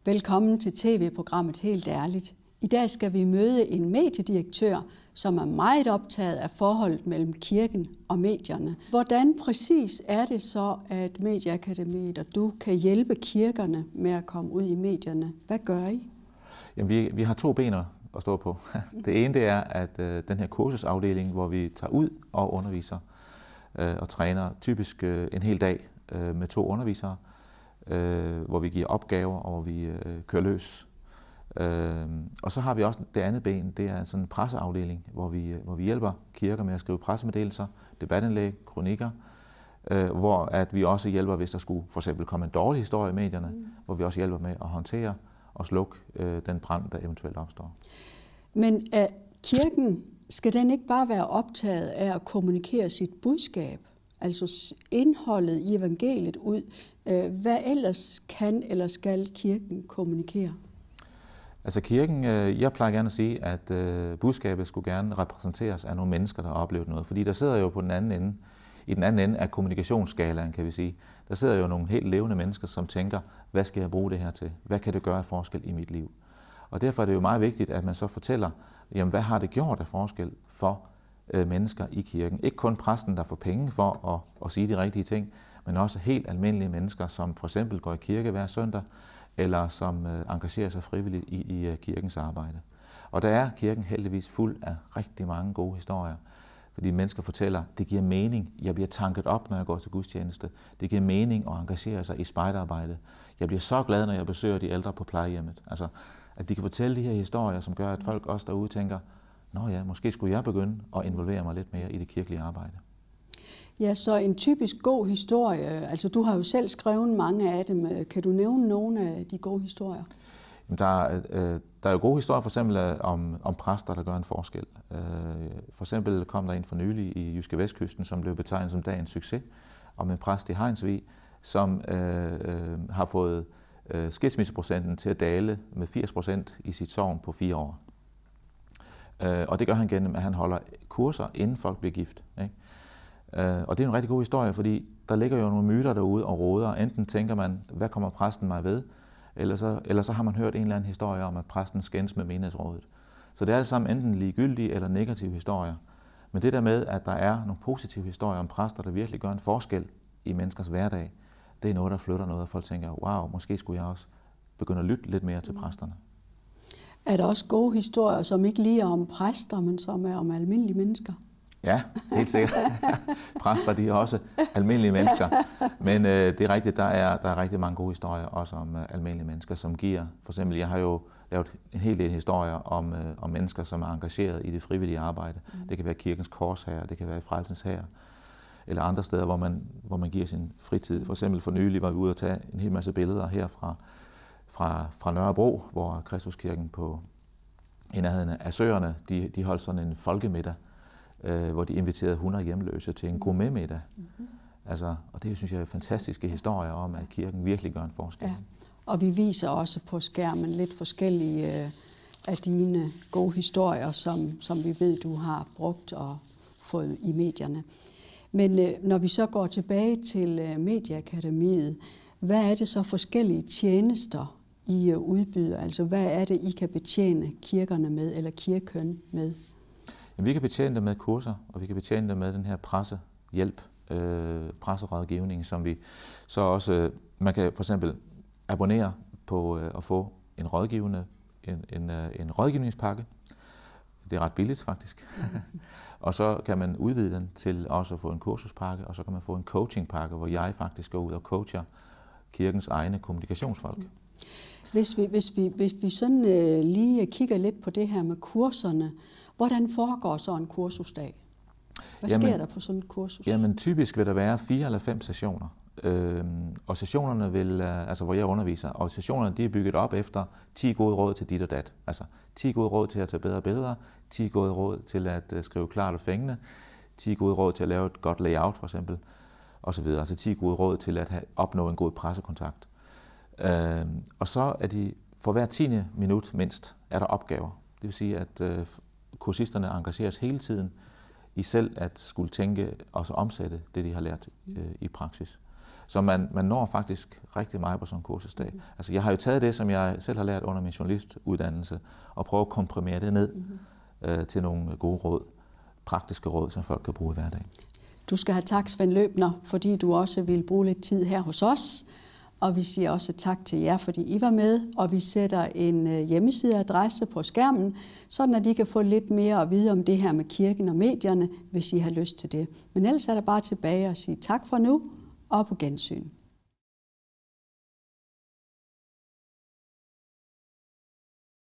Velkommen til tv-programmet Helt Ærligt. I dag skal vi møde en mediedirektør, som er meget optaget af forholdet mellem kirken og medierne. Hvordan præcis er det så, at Medieakademiet og du kan hjælpe kirkerne med at komme ud i medierne? Hvad gør I? Jamen, vi har to ben at stå på. Det ene det er, at den her kursusafdeling, hvor vi tager ud og underviser og træner typisk en hel dag med 2 undervisere, hvor vi giver opgaver og hvor vi kører løs. Og så har vi også det andet ben, det er sådan en presseafdeling, hvor vi hjælper kirker med at skrive pressemeddelelser, debatindlæg, kronikker, hvor at vi også hjælper, hvis der skulle for eksempel komme en dårlig historie i medierne, hvor vi også hjælper med at håndtere og slukke den brand, der eventuelt opstår. Men kirken, skal den ikke bare være optaget af at kommunikere sit budskab, altså indholdet i evangeliet ud? Hvad ellers kan eller skal kirken kommunikere? Altså kirken, jeg plejer gerne at sige, at budskabet skulle gerne repræsenteres af nogle mennesker, der har oplevet noget. Fordi der sidder jo på den anden ende, i den anden ende af kommunikationsskalaen, kan vi sige, der sidder jo nogle helt levende mennesker, som tænker, hvad skal jeg bruge det her til? Hvad kan det gøre af forskel i mit liv? Og derfor er det jo meget vigtigt, at man så fortæller, jamen hvad har det gjort af forskel for mennesker i kirken? Ikke kun præsten, der får penge for at sige de rigtige ting, men også helt almindelige mennesker, som for eksempel går i kirke hver søndag, eller som engagerer sig frivilligt i kirkens arbejde. Og der er kirken heldigvis fuld af rigtig mange gode historier, fordi mennesker fortæller, det giver mening, jeg bliver tanket op, når jeg går til gudstjeneste. Det giver mening at engagere sig i spejderarbejde. Jeg bliver så glad, når jeg besøger de ældre på plejehjemmet. Altså, at de kan fortælle de her historier, som gør, at folk også derude tænker, nå ja, måske skulle jeg begynde at involvere mig lidt mere i det kirkelige arbejde. Ja, så en typisk god historie, altså du har jo selv skrevet mange af dem. Kan du nævne nogle af de gode historier? Der er jo gode historier for eksempel om præster, der gør en forskel. For eksempel kom der en for nylig i Jyske Vestkysten, som blev betegnet som dagens succes, om en præst i Hejnsvig, som har fået skilsmisseprocenten til at dale med 80% i sit sogn på 4 år. Og det gør han gennem, at han holder kurser, inden folk bliver gift, ikke? Og det er en rigtig god historie, fordi der ligger jo nogle myter derude og råder. Enten tænker man, hvad kommer præsten mig ved? Eller så har man hørt en eller anden historie om, at præsten skændes med menighedsrådet. Så det er alt sammen enten ligegyldige eller negative historier. Men det der med, at der er nogle positive historier om præster, der virkelig gør en forskel i menneskers hverdag, det er noget, der flytter noget, og folk tænker, wow, måske skulle jeg også begynde at lytte lidt mere til præsterne. Er der også gode historier, som ikke lige er om præster, men som er om almindelige mennesker? Ja, helt sikkert. Præster, de er også almindelige mennesker. Men det er rigtigt, der er rigtig mange gode historier også om almindelige mennesker, som giver. For eksempel, jeg har jo lavet en hel del historier om mennesker, som er engageret i det frivillige arbejde. Det kan være Kirkens Korshær, det kan være Frelsens Hær, eller andre steder, hvor man giver sin fritid. For eksempel for nylig var vi ude at tage en hel masse billeder her fra Nørrebro, hvor Kristuskirken på en af søerne, de holdt sådan en folkemiddag, hvor de inviterede 100 hjemløse til en gourmetmiddag. Altså, og det synes jeg er fantastiske historier om, at kirken virkelig gør en forskel. Ja. Og vi viser også på skærmen lidt forskellige af dine gode historier, som vi ved, du har brugt og fået i medierne. Men når vi så går tilbage til Medieakademiet, hvad er det så forskellige tjenester, I udbyder? Altså, hvad er det, I kan betjene kirkerne med, eller kirken med? Vi kan betjene dem med kurser, og vi kan betjene dem med den her pressehjælp, presserådgivning, som vi så også, man kan for eksempel abonnere på at få en rådgivningspakke. Det er ret billigt faktisk. Og så kan man udvide den til også at få en kursuspakke, og så kan man få en coachingpakke, hvor jeg faktisk går ud og coacher kirkens egne kommunikationsfolk. Hvis vi sådan lige kigger lidt på det her med kurserne, hvordan foregår så en kursusdag? Hvad sker der på sådan et kursus? Jamen typisk vil der være 4 eller 5 sessioner. Og sessionerne vil, altså hvor jeg underviser, og sessionerne de er bygget op efter 10 gode råd til dit og dat. Altså 10 gode råd til at tage bedre billeder, 10 gode råd til at skrive klart og fængende, 10 gode råd til at lave et godt layout for eksempel, og så videre. Altså 10 gode råd til at opnå en god pressekontakt. Og så er de, for hver 10. minut mindst, er der opgaver. Det vil sige, at kursisterne engageres hele tiden i selv at skulle tænke og så omsætte det, de har lært i praksis. Så man når faktisk rigtig meget på sådan en kursusdag. Altså jeg har jo taget det, som jeg selv har lært under min journalistuddannelse, og prøvet at komprimere det ned til nogle gode råd, praktiske råd, som folk kan bruge i hverdagen. Du skal have tak, Svend Løbner, fordi du også vil bruge lidt tid her hos os. Og vi siger også tak til jer, fordi I var med, og vi sætter en hjemmesideadresse på skærmen, sådan at I kan få lidt mere at vide om det her med kirken og medierne, hvis I har lyst til det. Men ellers er der bare tilbage at sige tak for nu, og på gensyn.